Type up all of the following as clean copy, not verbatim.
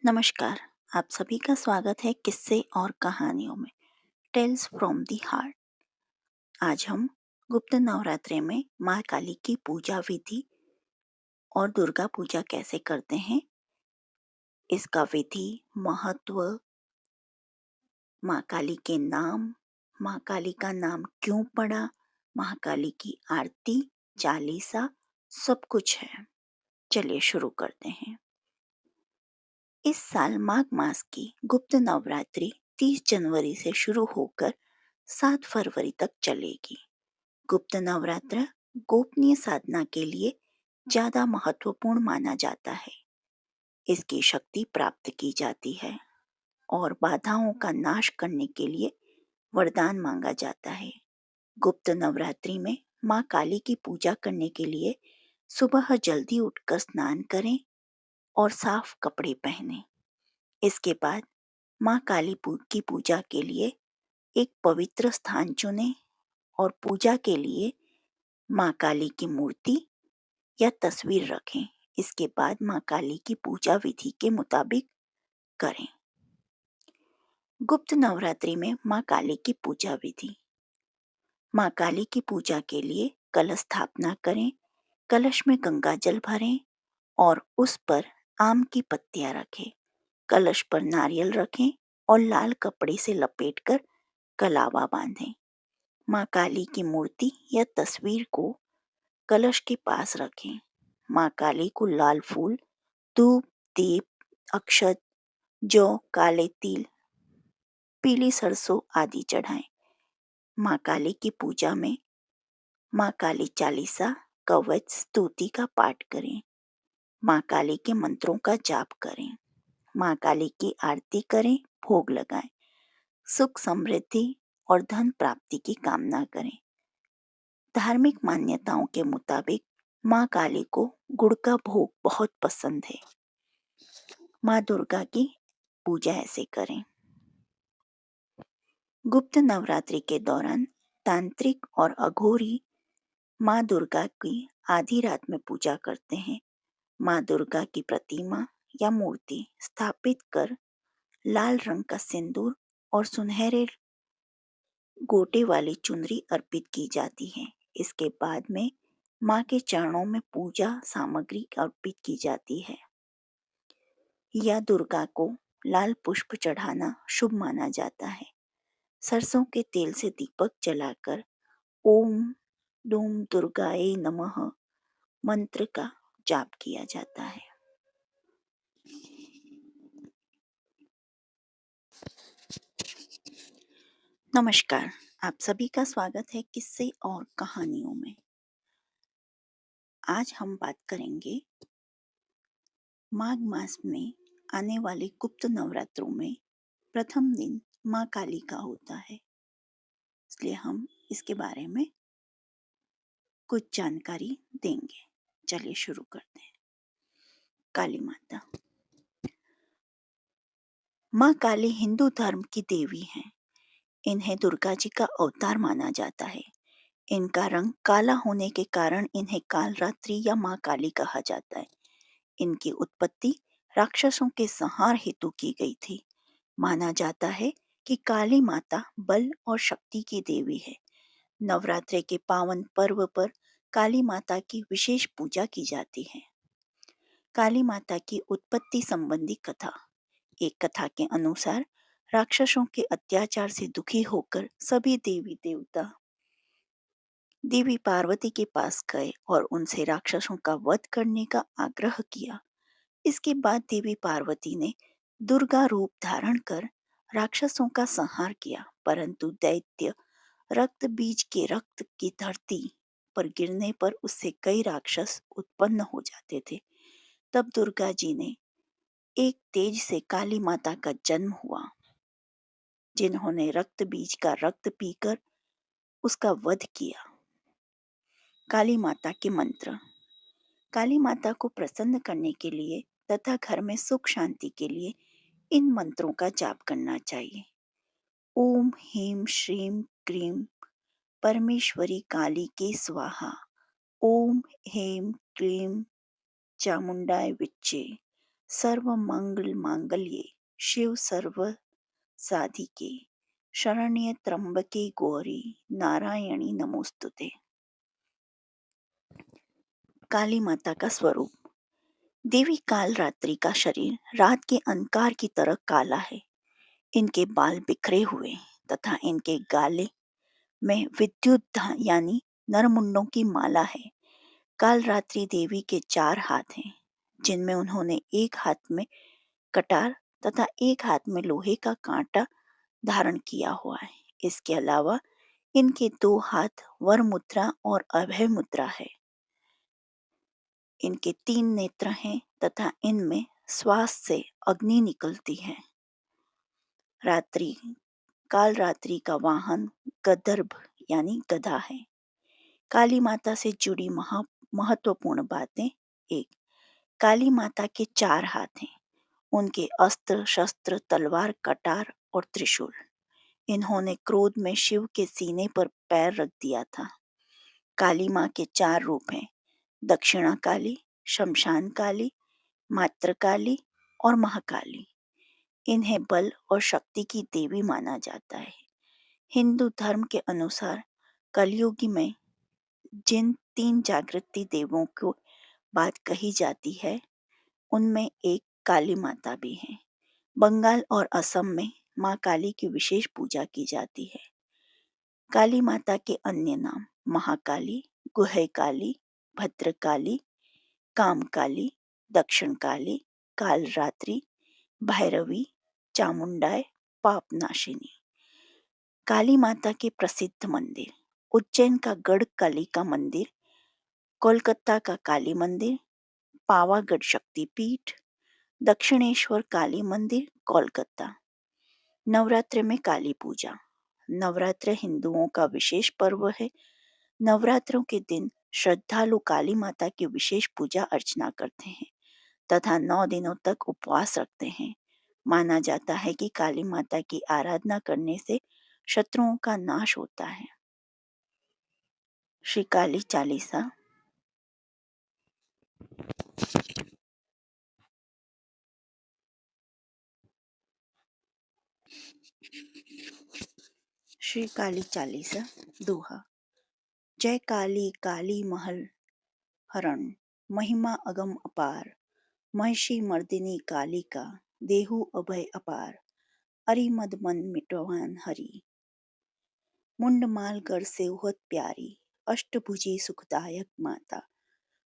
नमस्कार। आप सभी का स्वागत है किस्से और कहानियों में टेल्स फ्रॉम दी हार्ट। आज हम गुप्त नवरात्रे में माँ काली की पूजा विधि और दुर्गा पूजा कैसे करते हैं, इसका विधि, महत्व, माँ काली के नाम, माँ काली का नाम क्यों पड़ा, महाकाली की आरती, चालीसा, सब कुछ है। चलिए शुरू करते हैं। इस साल माघ मास की गुप्त नवरात्रि 30 जनवरी से शुरू होकर 7 फरवरी तक चलेगी। गुप्त नवरात्र गोपनीय साधना के लिए ज्यादा महत्वपूर्ण माना जाता है। इसकी शक्ति प्राप्त की जाती है और बाधाओं का नाश करने के लिए वरदान मांगा जाता है। गुप्त नवरात्रि में माँ काली की पूजा करने के लिए सुबह जल्दी उठकर स्नान करें और साफ कपड़े पहनें। इसके बाद माँ काली की पूजा के लिए एक पवित्र स्थान चुनें और पूजा के लिए माँ काली की मूर्ति या तस्वीर रखें। इसके बाद माँ काली की पूजा विधि के मुताबिक करें। गुप्त नवरात्रि में माँ काली की पूजा विधि। माँ काली की पूजा के लिए कलश स्थापना करें। कलश में गंगा जल भरें और उस पर आम की पत्तियां रखें। कलश पर नारियल रखें और लाल कपड़े से लपेटकर कलावा बांधें। माँ काली की मूर्ति या तस्वीर को कलश के पास रखें। माँ काली को लाल फूल, धूप, दीप, अक्षत, जौ, काले तिल, पीली सरसों आदि चढ़ाएं। माँ काली की पूजा में माँ काली चालीसा, कवच, स्तुति का पाठ करें। माँ काली के मंत्रों का जाप करें। माँ काली की आरती करें, भोग लगाएं। सुख, समृद्धि और धन प्राप्ति की कामना करें। धार्मिक मान्यताओं के मुताबिक माँ काली को गुड़ का भोग बहुत पसंद है। माँ दुर्गा की पूजा ऐसे करें। गुप्त नवरात्रि के दौरान तांत्रिक और अघोरी माँ दुर्गा की आधी रात में पूजा करते हैं। माँ दुर्गा की प्रतिमा या मूर्ति स्थापित कर लाल रंग का सिंदूर और सुनहरे गोटे वाली चुनरी अर्पित की जाती है। इसके बाद में माँ के चरणों में पूजा सामग्री अर्पित की जाती है। या दुर्गा को लाल पुष्प चढ़ाना शुभ माना जाता है। सरसों के तेल से दीपक जलाकर ओम डूम दुर्गाए नमः मंत्र का जाप किया जाता है। नमस्कार, आप सभी का स्वागत है किस्से और कहानियों में। आज हम बात करेंगे माघ मास में आने वाले गुप्त नवरात्रों में प्रथम दिन माँ काली का होता है, इसलिए हम इसके बारे में कुछ जानकारी देंगे। चलिए शुरू करते हैं। काली माता। माँ काली हिंदू धर्म की देवी हैं। इन्हें दुर्गा जी का अवतार माना जाता है। इनका रंग काला होने के कारण इन्हें कालरात्रि या माँ काली कहा जाता है। इनकी उत्पत्ति राक्षसों के संहार हेतु की गई थी। माना जाता है कि काली माता बल और शक्ति की देवी है। नवरात्रि के पावन पर्व पर काली माता की विशेष पूजा की जाती है। काली माता की उत्पत्ति संबंधी कथा। एक कथा के अनुसार राक्षसों के अत्याचार से दुखी होकर सभी देवी देवता देवी पार्वती के पास गए और उनसे राक्षसों का वध करने का आग्रह किया। इसके बाद देवी पार्वती ने दुर्गा रूप धारण कर राक्षसों का संहार किया, परंतु दैत्य रक्त बीज के रक्त की धरती पर गिरने पर उससे कई राक्षस उत्पन्न हो जाते थे। तब दुर्गा जी ने एक तेज से काली माता का जन्म हुआ, जिन्होंने रक्त बीज का रक्त पीकर उसका वध किया। काली माता के मंत्र। काली माता को प्रसन्न करने के लिए तथा घर में सुख शांति के लिए इन मंत्रों का जाप करना चाहिए। ओम ह्रीं श्रीं क्रीं परमेश्वरी काली के स्वाहा। ओम ह्रीं क्लीं चामुंडाय विच्चे। सर्व मंगल मांगल्ये शिव सर्व साधिके शरण्य त्र्यंबके गौरी नारायणी नमोस्तुते। काली माता का स्वरूप। देवी काल रात्रि का शरीर रात के अंधकार की तरह काला है। इनके बाल बिखरे हुए तथा इनके गाले में विद्युत यानी नरमुंडों की माला है। काल रात्रि देवी के 4 हाथ हैं, जिनमें उन्होंने एक हाथ में कटार तथा एक हाथ में लोहे का कांटा धारण किया हुआ है। इसके अलावा इनके 2 हाथ वर मुद्रा और अभय मुद्रा है। इनके 3 नेत्र हैं तथा इनमें श्वास से अग्नि निकलती है। रात्रि काल रात्रि का वाहन गदर्भ यानी गधा है। काली माता से जुड़ी महत्वपूर्ण बातें। 1, काली माता के 4 हाथ हैं। उनके अस्त्र शस्त्र तलवार कटार और त्रिशूल। इन्होंने क्रोध में शिव के सीने पर पैर रख दिया था। काली माँ के 4 रूप हैं, दक्षिणा काली, शमशान काली, मात्र काली और महाकाली। इन्हें बल और शक्ति की देवी माना जाता है। हिंदू धर्म के अनुसार कलयुगी में जिन 3 जागृति देवों को बात कही जाती है, उनमें एक काली माता भी है। बंगाल और असम में माँ काली की विशेष पूजा की जाती है। काली माता के अन्य नाम महाकाली, गुह्य काली, भद्रकाली, कामकाली, दक्षिण काली, कालरात्रि, भैरवी, चामुंडाय, पापनाशिनी। काली माता के प्रसिद्ध मंदिर। उज्जैन का गढ़ कालिका मंदिर, कोलकाता का काली मंदिर, पावागढ़ शक्तिपीठ, दक्षिणेश्वर काली मंदिर, कोलकाता। नवरात्र में काली पूजा। नवरात्र हिंदुओं का विशेष पर्व है। नवरात्रों के दिन श्रद्धालु काली माता की विशेष पूजा अर्चना करते हैं तथा 9 दिनों तक उपवास रखते हैं। माना जाता है कि काली माता की आराधना करने से शत्रुओं का नाश होता है। श्री काली चालीसा। श्री काली चालीसा दोहा। जय काली काली महल हरण, महिमा अगम अपार, महिषी मर्दिनी कालिका, देहु अभय अपार, अरिमद मन मिटवान हरि, मुंड माल कर सेवहत प्यारी, अष्टभुजी सुखदायक माता,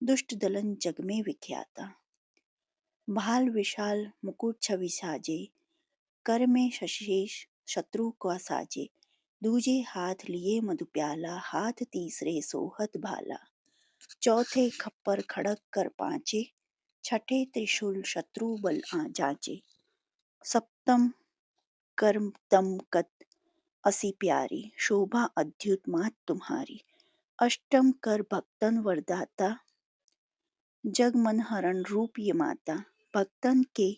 दुष्ट दलन जग में विख्याता। भाल विशाल मुकुट छवि साजे, कर में शशेष शत्रु का साजे, दूजे हाथ लिए मधु प्याला, हाथ तीसरे सोहत भाला, चौथे खप्पर खड़क कर पांचे, छठे त्रिशूल शत्रु बल जांचे, सप्तम कर्म तम कत असी प्यारी, शोभा अद्युत मात तुम्हारी, अष्टम कर भक्तन वरदाता, जग मन हरण रूप ये माता, भक्तन के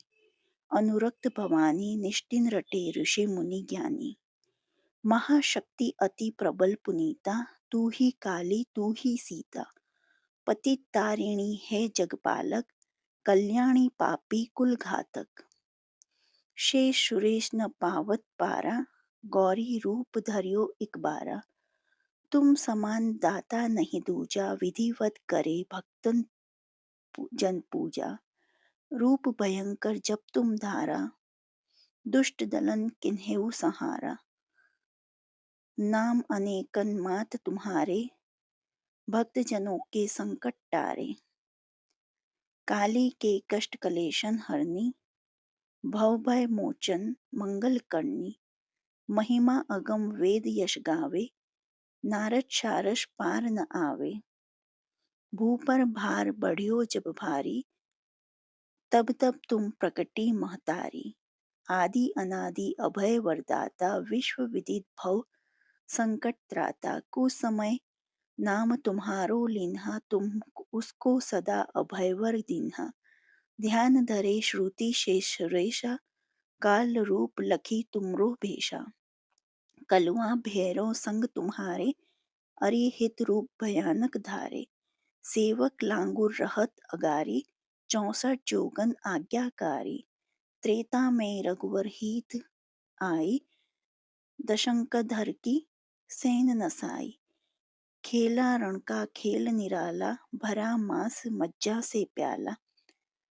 अनुरक्त भवानी, निष्ठिन रटे ऋषि मुनि ज्ञानी, महाशक्ति अति प्रबल पुनीता, तू ही काली तू ही सीता, पतित तारिणी है जगपालक, कल्याणी पापी कुल घातक, शेष सुरेश न पावत पारा, गौरी रूप धरियो इक बारा, तुम समान दाता नहीं दूजा, विधिवत करे भक्तन जन पूजा, रूप भयंकर जब तुम धारा, दुष्ट दलन किन्हेउ सहारा, नाम अनेकन मात तुम्हारे, भक्त जनों के संकट टारे, काली के कष्ट कलेशन हरनी, भव भय मोचन मंगल करनी, महिमा अगम वेद यश गावे, नारद शारस पार न आवे, भू पर भार बढ़ियो जब भारी, तब तब तुम प्रकटी महतारी, आदि अनादि अभय वरदाता, विश्व विदित भव संकट त्राता, कुसमय नाम तुम्हारो लीन्हा, तुम उसको सदा अभयवर दीन्हा, ध्यान धरे श्रुति शेष रेशा, काल रूप लखी तुमरो भेषा, कलुआ भैरव संग तुम्हारे, अरिहित रूप भयानक धारे, सेवक लांगुर रहत अगारी, 64 जोगन आज्ञाकारी, त्रेता में रघुवर हित आई, दशंकधर की सेन नसाई। खेला रण का खेल निराला, भरा मांस मज्जा से प्याला।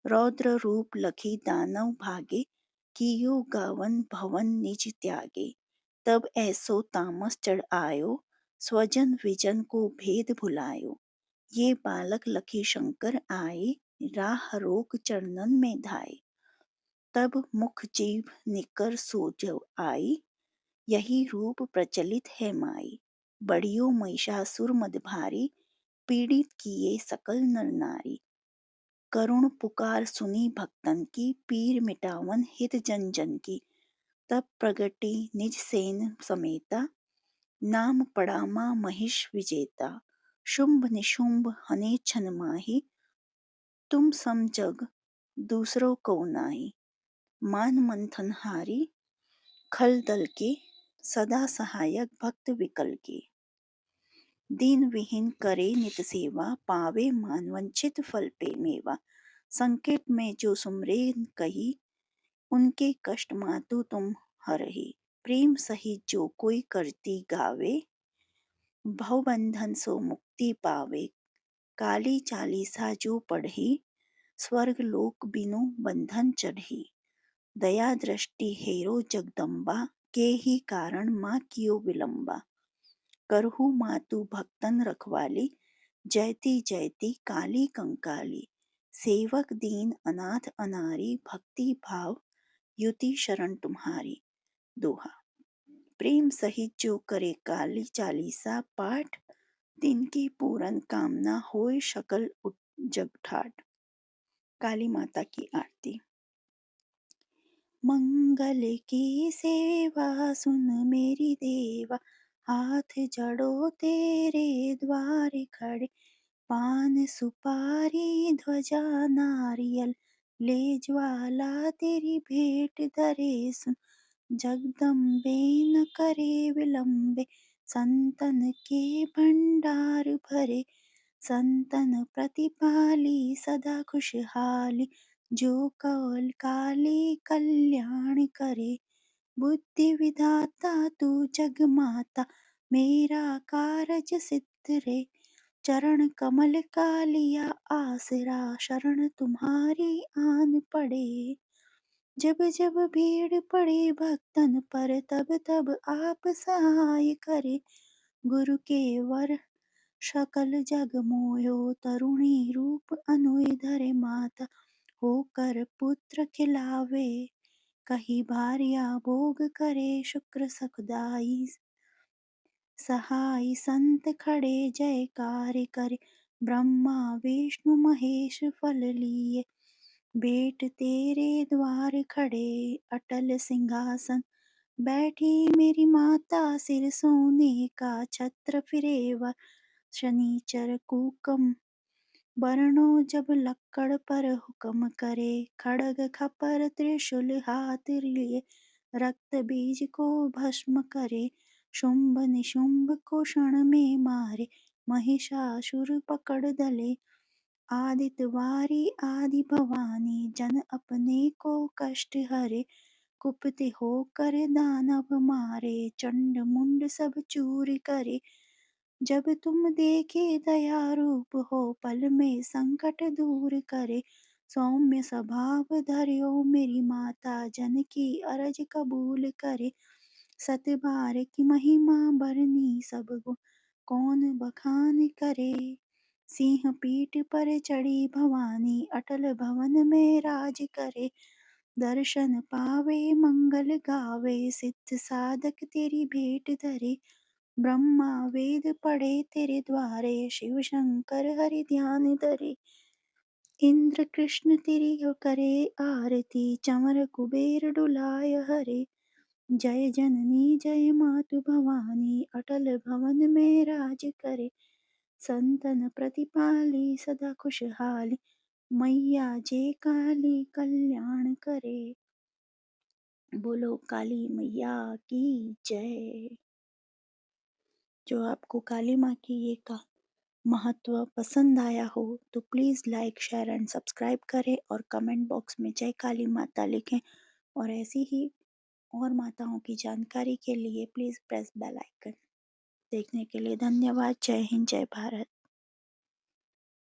रौद्र रूप लखी दानव भागे, कियो गावन भवन निज त्यागे। तब ऐसो तामस चढ़ आयो, स्वजन विजन को भेद भुलायो। ये बालक लखी शंकर आए, राह रोक चरणन में धाये। तब मुख जीभ निकर सो जो आई, यही रूप प्रचलित है माई। बढ़ियो महिषासुर मद भारी, पीड़ित किए सकल नर नारी। करुण पुकार सुनी भक्तन की, पीर मिटावन हित जन जन की। तब प्रगटी निज सेन समेता, नाम पड़ा मां महिष विजेता। शुंभ निशुंभ हने छन माही, तुम सम जग दूसरो को नाई। मान मंथन हारी खल दल के, सदा सहायक भक्त विकल के। दीन विहीन करे नित सेवा, पावे मान वंचित फल पे मेवा। संकट में जो सुमरे कही, उनके कष्ट मातु तुम हरहि। प्रेम सहित जो कोई करती गावे, भवबंधन सो मुक्ति पावे। काली चालीसा जो पढ़ी, स्वर्ग लोक बिनु बंधन चढ़ी। दया दृष्टि हेरो जगदम्बा, के ही कारण माँ कियो विलंबा। करहु मातु भक्तन रखवाली, जयति जयति काली कंकाली। सेवक दीन अनाथ अनारी, भक्ति भाव युति शरण तुम्हारी। दोहा। प्रेम सहित जो करे काली चालीसा पाठ, दिन की पूरन कामना होय सकल जग ठाट। काली माता की आरती। मंगल की सेवा सुन मेरी देवा, हाथ जड़ो तेरे द्वार खड़े। पान सुपारी ध्वजा नारियल, ले ज्वाला तेरी भेंट धरे सुन। जगदम्बे न करे विलंबे, संतन के भंडार भरे। संतन प्रतिपाली सदा खुशहाली, जो कौल काली कल्याण करे। बुद्धि विधाता तू जग माता, मेरा कारज सिद्ध रे। चरण कमल का लिया आसरा, शरण तुम्हारी आन पड़े। जब जब भीड़ पड़े भक्तन पर, तब तब आप सहाय करे। गुरु के वर सकल जग मोयो, तरुणी रूप अनुय धरे माता। होकर पुत्र खिलावे, कही भार्या भोग करे। शुक्र सुखदाई सहाय, संत खड़े जयकार करे। ब्रह्मा विष्णु महेश फल लिए, भेंट तेरे द्वार खड़े। अटल सिंहासन बैठी मेरी माता, सिर सोने का छत्र फिरेवा। शनिचर कुकम बरनो जब लक्कड़ पर हुक्म करे। खड़ग खपर त्रिशूल हाथ लिए, रक्त बीज को भस्म करे। शुंभ निशुंभ को क्षण में मारे, महिषासुर पकड़ दले। आदित्य वारी आदि भवानी, जन अपने को कष्ट हरे। कुपित होकर दानव मारे, चंड मुंड सब चूर करे। जब तुम देखे दया रूप हो, पल में संकट दूर करे। सौम्य स्वभाव धर्यो मेरी माता, जन की अरज कबूल करे। सत बार की महिमा बरनी सब गुण, कौन बखान करे। सिंह पीठ पर चढ़ी भवानी, अटल भवन में राज करे। दर्शन पावे मंगल गावे, सिद्ध साधक तेरी भेंट धरे। ब्रह्मा वेद पढ़े तेरे द्वारे, शिव शंकर हरि ध्यान धरे। इंद्र कृष्ण तेरी करे आरती, चमर कुबेर डुलाय हरे। जय जननी जय मातु भवानी, अटल भवन में राज करे। संतन प्रतिपाली सदा खुशहाली, मैया जे काली कल्याण करे। बोलो काली मैया की जय। जो आपको काली माँ की ये महत्व पसंद आया हो तो please like, share and subscribe करें और कमेंट बॉक्स में जय काली माता लिखें। और ऐसी ही और माताओं की जानकारी के लिए प्लीज़ प्रेस बेल आइकन। देखने के लिए धन्यवाद। जय हिंद, जय भारत।